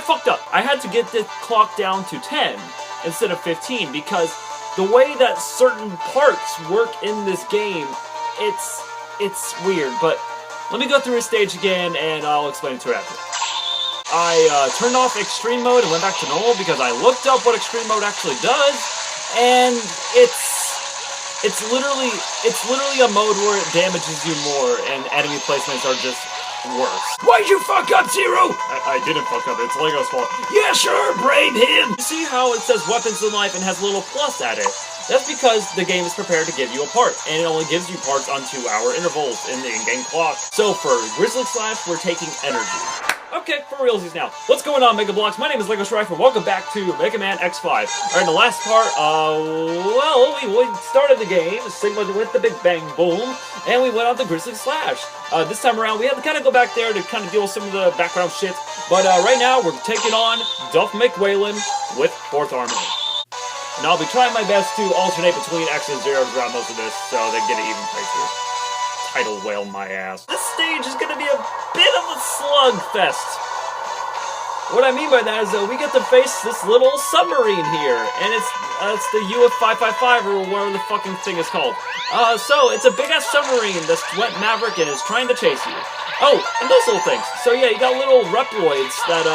fucked up. I had to get the clock down to 10 instead of 15 because the way that certain parts work in this game, it's weird. But let me go through a stage again, and I'll explain it to you after. I turned off extreme mode and went back to normal because I looked up what extreme mode actually does, and it's literally a mode where it damages you more, and enemy placements are just worse. Why'd you fuck up, Zero? I didn't fuck up. It's Lego's fault. Yeah, sure, brain him. You see how it says weapons in life and has a little plus at it? That's because the game is prepared to give you a part, and it only gives you parts on 2-hour intervals in the in-game clock. So for Grizzly Slash, we're taking energy. Okay, for realsies now. What's going on, Mega Blocks? My name is Lego Strife, and welcome back to Mega Man X5. Alright, in the last part, well, we started the game, Sigma with the Big Bang Boom, and we went on to Grizzly Slash. This time around, we had to kind of go back there to kind of deal with some of the background shit, but right now, we're taking on Duff McWhalen with 4th Army. And I'll be trying my best to alternate between X and 0 throughout most of this, so they get an even playthrough. Title whale my ass. This stage is gonna be a bit of a slugfest. What I mean by that is that we get to face this little submarine here, and it's the UF-555 or whatever the fucking thing is called. So it's a big ass submarine that's wet Maverick and is trying to chase you. Oh, and those little things. So yeah, you got little Reploids that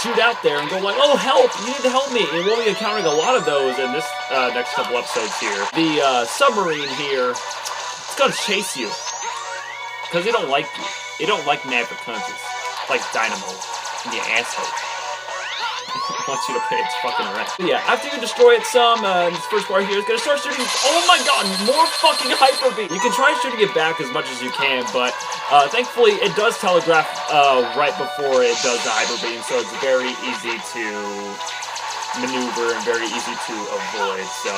shoot out there and go like, oh help, you need to help me. And we'll be encountering a lot of those in this next couple episodes here. The submarine here, gonna chase you because they don't like you. They don't like Maverick hunters like Dynamo in the asshole. It wants you to pay its fucking rent. But yeah, after you destroy it some, this first part here is gonna start shooting. Oh my god, more fucking hyper beam. You can try shooting it back as much as you can, but thankfully it does telegraph right before it does the hyper beam, so it's very easy to maneuver and very easy to avoid. So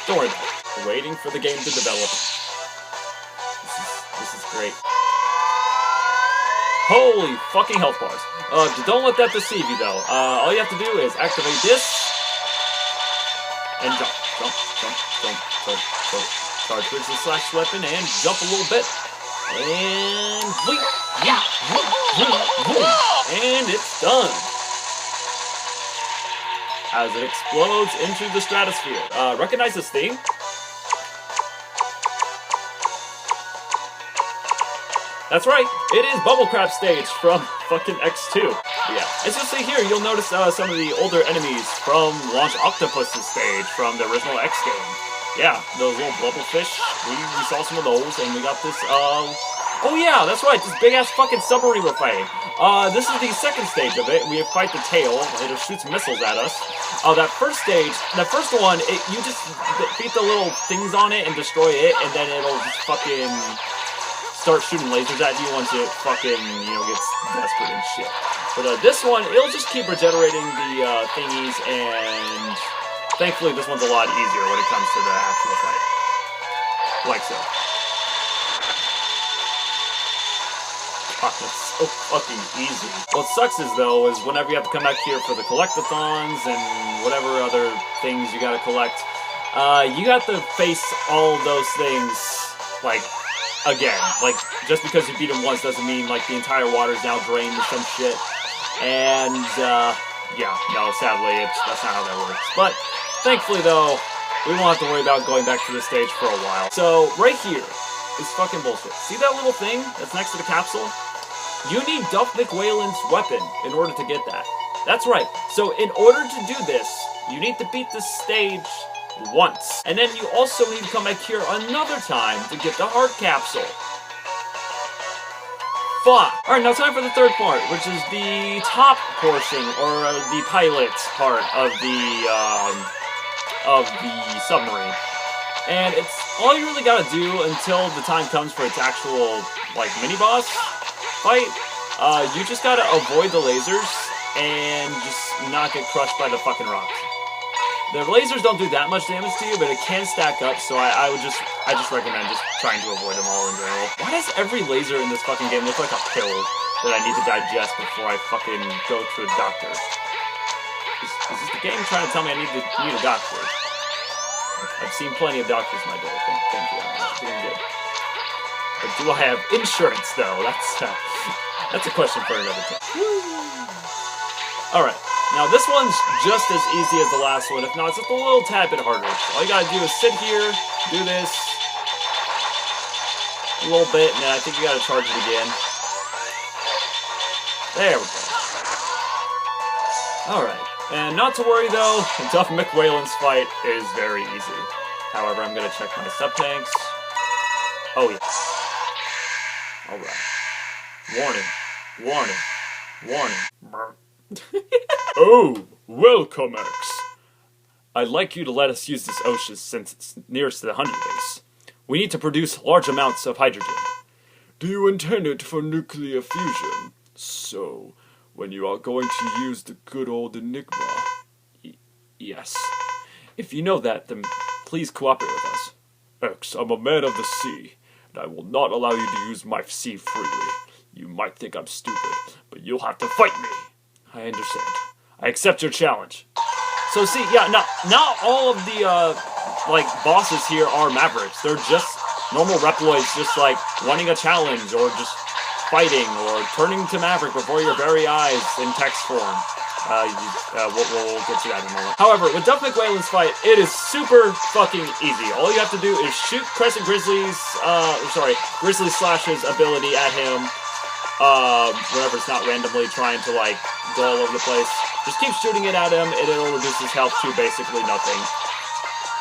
don't worry about it. Waiting for the game to develop. This is great. Holy fucking health bars. Don't let that deceive you though. All you have to do is activate this and jump. Charge Grizzly Slash weapon and jump a little bit. And and it's done. As it explodes into the stratosphere. Recognize this theme? That's right, it is Bubble Crab stage from fucking X2. Yeah, as you'll see here, you'll notice some of the older enemies from Launch Octopus's stage from the original X game. Yeah, those little bubble fish, we saw some of those, and we got this, oh yeah, that's right, this big-ass fucking submarine we're fighting. This is the second stage of it. We fight the tail, it shoots missiles at us. That first stage, the first one, you just beat the little things on it and destroy it, and then it'll just fucking start shooting lasers at you once it fucking, gets desperate and shit. But this one, it'll just keep regenerating the thingies, and thankfully this one's a lot easier when it comes to the actual fight. Like so. God, that's so fucking easy. What sucks is, though, is whenever you have to come back here for the collectathons and whatever other things you gotta collect, you have to face all those things, like, again. Like, just because you beat them once doesn't mean, like, the entire water's now drained or some shit. And, yeah, no, sadly, that's not how that works. But, thankfully, though, we won't have to worry about going back to this stage for a while. So, right here is fucking bullshit. See that little thing that's next to the capsule? You need Duff McWhalen's weapon in order to get that. That's right. So in order to do this, you need to beat this stage once. And then you also need to come back here another time to get the heart capsule. Fuck. Alright, now time for the third part, which is the top portion, or the pilot part of the submarine. And it's all you really gotta do until the time comes for its actual, like, mini-boss fight. You just gotta avoid the lasers and just not get crushed by the fucking rocks. The lasers don't do that much damage to you, but it can stack up, so I just recommend just trying to avoid them all in general. Why does every laser in this fucking game look like a pill that I need to digest before I fucking go to a doctor? Is this the game trying to tell me I need a doctor? I've seen plenty of doctors in my day, thank you, I'm doing good. But do I have insurance, though? That's a question for another time. Alright, now this one's just as easy as the last one, if not just a little tad bit harder. All you gotta do is sit here, do this a little bit, and then I think you gotta charge it again. There we go. Alright, and not to worry though, Duff McWhalen's fight is very easy. However, I'm gonna check my sub-tanks. Oh yeah. Alright. Warning. Warning. Warning. Oh, welcome, X. I'd like you to let us use this ocean since it's nearest to the 100 base. We need to produce large amounts of hydrogen. Do you intend it for nuclear fusion? So, when you are going to use the good old Enigma? Yes. If you know that, then please cooperate with us. X, I'm a man of the sea, and I will not allow you to use my sea freely. You might think I'm stupid, but you'll have to fight me. I understand. I accept your challenge. So see, yeah, not all of the, bosses here are Mavericks. They're just normal Reploids, just, wanting a challenge, or just fighting, or turning to Maverick before your very eyes in text form. We'll get to that in a moment. However, with Duff McWhalen's fight, it is super fucking easy. All you have to do is shoot Crescent Grizzly's ability at him, whenever it's not randomly trying to, go all over the place. Just keep shooting it at him, and it'll reduce his health to basically nothing.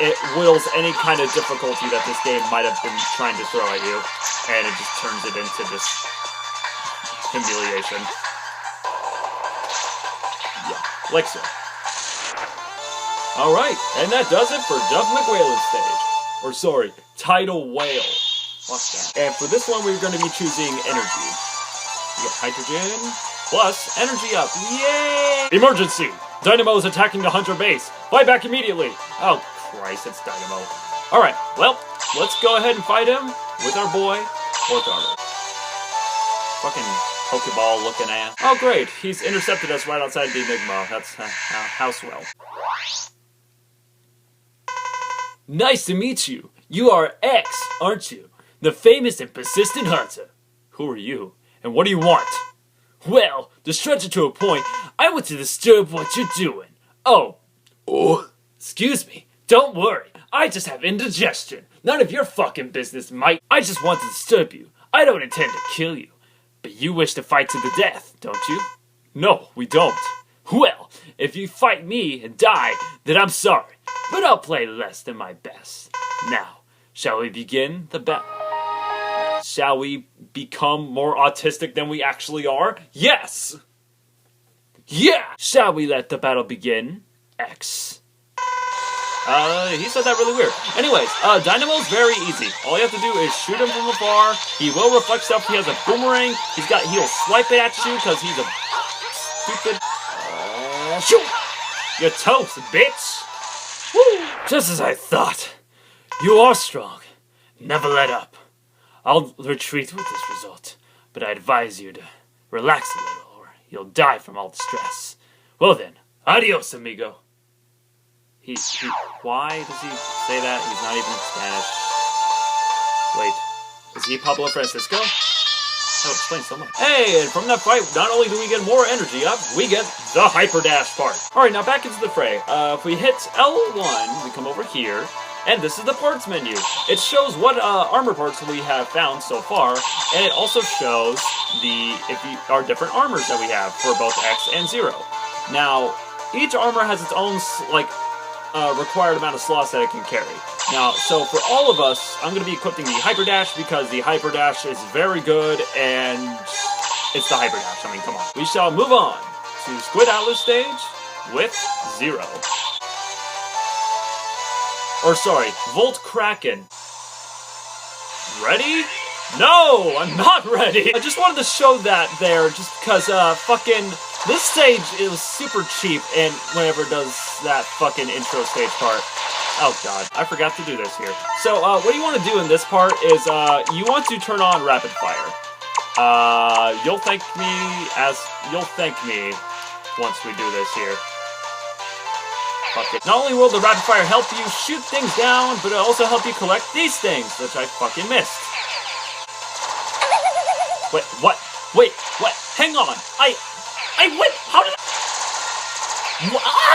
It whittles any kind of difficulty that this game might have been trying to throw at you, and it just turns it into just humiliation. Yeah, like so. Alright, and that does it for Duff McWhalen's stage. Or sorry, Tidal Whale. Fuck that. And for this one, we're going to be choosing energy. We get hydrogen, plus energy up. Yay! Emergency! Dynamo is attacking the Hunter base. Fight back immediately. Oh, Christ, it's Dynamo. Alright, well, let's go ahead and fight him with our boy, Fourth Armor. Fucking Pokeball looking ass. Oh, great. He's intercepted us right outside the Enigma. That's how swell. Nice to meet you. You are X, aren't you? The famous and persistent hunter. Who are you? And what do you want? Well, to stretch it to a point, I want to disturb what you're doing. Oh. Excuse me. Don't worry. I just have indigestion. None of your fucking business, mate. I just want to disturb you. I don't intend to kill you. But you wish to fight to the death, don't you? No, we don't. Well, if you fight me and die, then I'm sorry. But I'll play less than my best. Now, shall we begin the battle? Shall we become more autistic than we actually are? Yes! Yeah! Shall we let the battle begin? X. He said that really weird. Anyways, Dynamo's very easy. All you have to do is shoot him from afar. He will reflect stuff. He has a boomerang. He'll swipe it at you because he's a stupid... shoot! You're toast, bitch! Woo! Just as I thought. You are strong. Never let up. I'll retreat with this result, but I advise you to relax a little, or you'll die from all the stress. Well then, adios, amigo. Why does he say that? He's not even Spanish. Wait, is he Pablo Francisco? That explains so much. Hey, and from that fight, not only do we get more energy up, we get the Hyper Dash part. Alright, now back into the fray. If we hit L1, we come over here, and this is the parts menu. It shows what armor parts we have found so far, and it also shows our different armors that we have for both X and Zero. Now, each armor has its own, required amount of slots that it can carry. Now, so for all of us, I'm going to be equipping the Hyper Dash because the Hyper Dash is very good, and it's the Hyper Dash. I mean, come on. We shall move on to Squid Atlas stage with Zero. Or sorry, Volt Kraken. Ready? No, I'm not ready. I just wanted to show that there just because, this stage is super cheap and whenever it does that fucking intro stage part. Oh god, I forgot to do this here. So, what you want to do in this part is, you want to turn on Rapid Fire. You'll thank me once we do this here. Fuck it. Not only will the Rapid Fire help you shoot things down, but it'll also help you collect these things, which I fucking missed. Wait, what? Wait, what? Hang on. I went, how did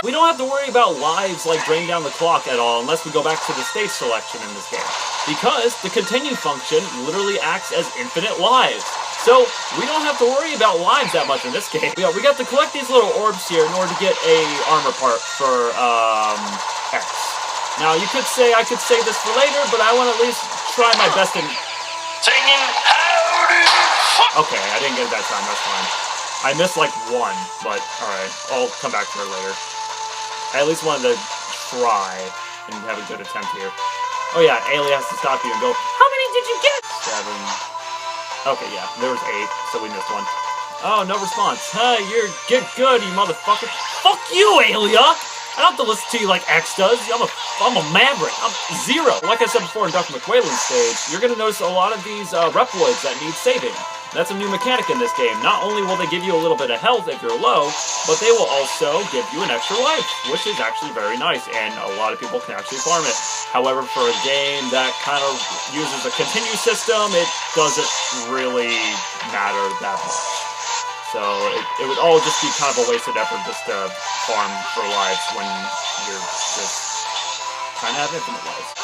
We don't have to worry about lives like draining down the clock at all unless we go back to the stage selection in this game. Because the continue function literally acts as infinite lives. So we don't have to worry about lives that much in this game. Yeah, we got to collect these little orbs here in order to get a armor part for X. Now you could say I could save this for later, but I want to at least try my best in singing howdy. Okay, I didn't get it that time, that's fine. I missed like one, but alright, I'll come back to her later. I at least wanted to try and have a good attempt here. Oh yeah, Ailey has to stop you and go, how many did you get? 7. Okay, yeah, there was 8, so we missed one. Oh, no response. Hey, get good, you motherfucker. Fuck you, Aelia! I don't have to listen to you like X does. I'm a Maverick. I'm 0. Like I said before in Dr. McQuaylin's stage, you're gonna notice a lot of these Reploids that need saving. That's a new mechanic in this game. Not only will they give you a little bit of health if you're low, but they will also give you an extra life, which is actually very nice, and a lot of people can actually farm it. However, for a game that kind of uses a continue system, it doesn't really matter that much. So it would all just be kind of a wasted effort just to farm for lives when you're just trying to have infinite lives.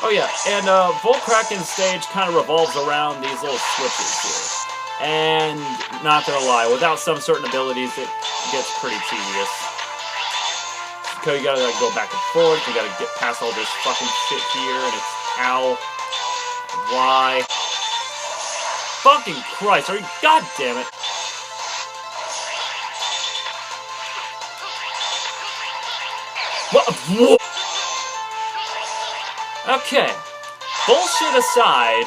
Oh yeah, and Volt Kraken's stage kind of revolves around these little switches here. And, not gonna lie, without some certain abilities, it gets pretty tedious. So you gotta like, go back and forth, you gotta get past all this fucking shit here, and it's, ow, why? Fucking Christ, are you, god damn it. What? Okay, bullshit aside,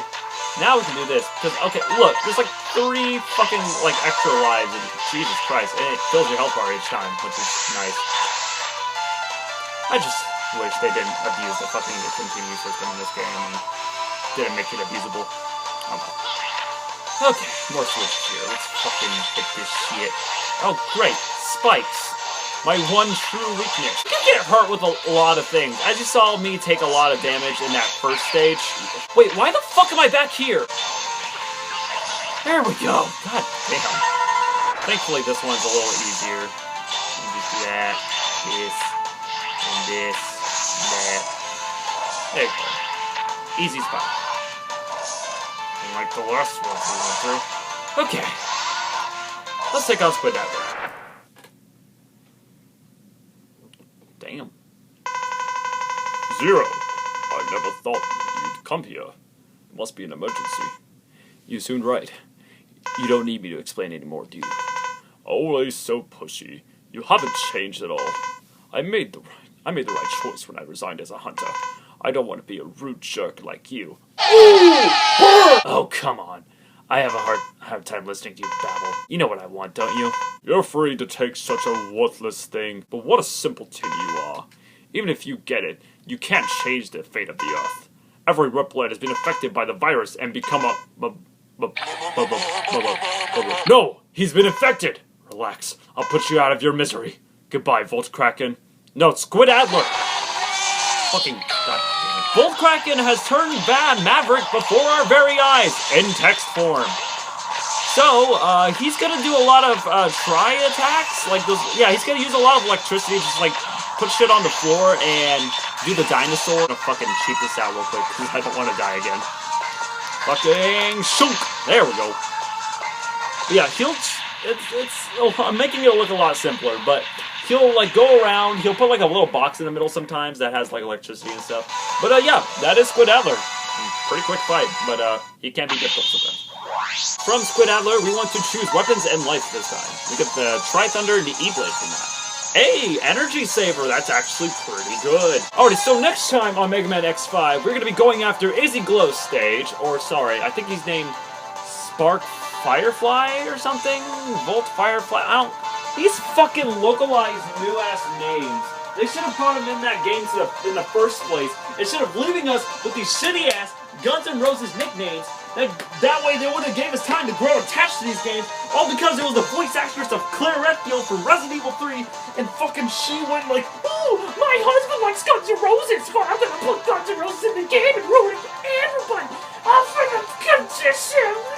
now we can do this, because, okay, look, there's like 3 fucking, like, extra lives, and Jesus Christ, and it fills your health bar each time, which is nice. I just wish they didn't abuse the fucking continue system in this game, and didn't make it abusable. Oh. Okay, more switches here, let's fucking hit this shit. Oh, great, spikes. My one true weakness. You can get hurt with a lot of things. As you saw me take a lot of damage in that first stage. Wait, why the fuck am I back here? There we go. God damn. Thankfully, this one's a little easier. You just do that, this, and this, and that. There you go. Easy spot. And like the last ones we went through. Okay. Let's take on Squid Diver. Damn. 0. I never thought you'd come here. It must be an emergency. You soon right. You don't need me to explain anymore, do you? Always so pushy. You haven't changed at all. I made the right choice when I resigned as a hunter. I don't want to be a rude jerk like you. Oh, come on. I have a hard time listening to you babble. You know what I want, don't you? You're free to take such a worthless thing, but what a simpleton you are. Even if you get it, you can't change the fate of the Earth. Every Reploid has been affected by the virus and become No! He's been infected! Relax. I'll put you out of your misery. Goodbye, Volt Kraken. No, Squid Adler! Fucking goddamn. Volt Kraken has turned bad Maverick before our very eyes, in text form. So, he's gonna do a lot of, try attacks, like those, yeah, he's gonna use a lot of electricity, just like, put shit on the floor and do the dinosaur. I'm gonna fucking cheat this out real quick, because I don't want to die again. Fucking shunk! There we go. Yeah, I'm making it look a lot simpler, but he'll, like, go around, he'll put, like, a little box in the middle sometimes that has, like, electricity and stuff. But, yeah, that is Squid Adler. Pretty quick fight, but, he can be difficult sometimes. From Squid Adler, we want to choose weapons and life this time. We get the Tri-Thunder and the E-Blade from that. Hey, Energy Saver, that's actually pretty good. Alrighty, so next time on Mega Man X5, we're gonna be going after Izzy Glow's stage, or, sorry, I think he's named Spark Firefly or something? Volt Firefly? These fucking localized new-ass names. They should have put him in that game in the first place, instead of leaving us with these shitty-ass Guns N' Roses nicknames. That way they would have gave us time to grow attached to these games, all because it was the voice actress of Claire Redfield from Resident Evil 3, and fucking she went like, "Ooh, my husband likes Guns N' Roses, so I'm gonna put Guns N' Roses in the game and ruin it for everybody. I'll freaking condition."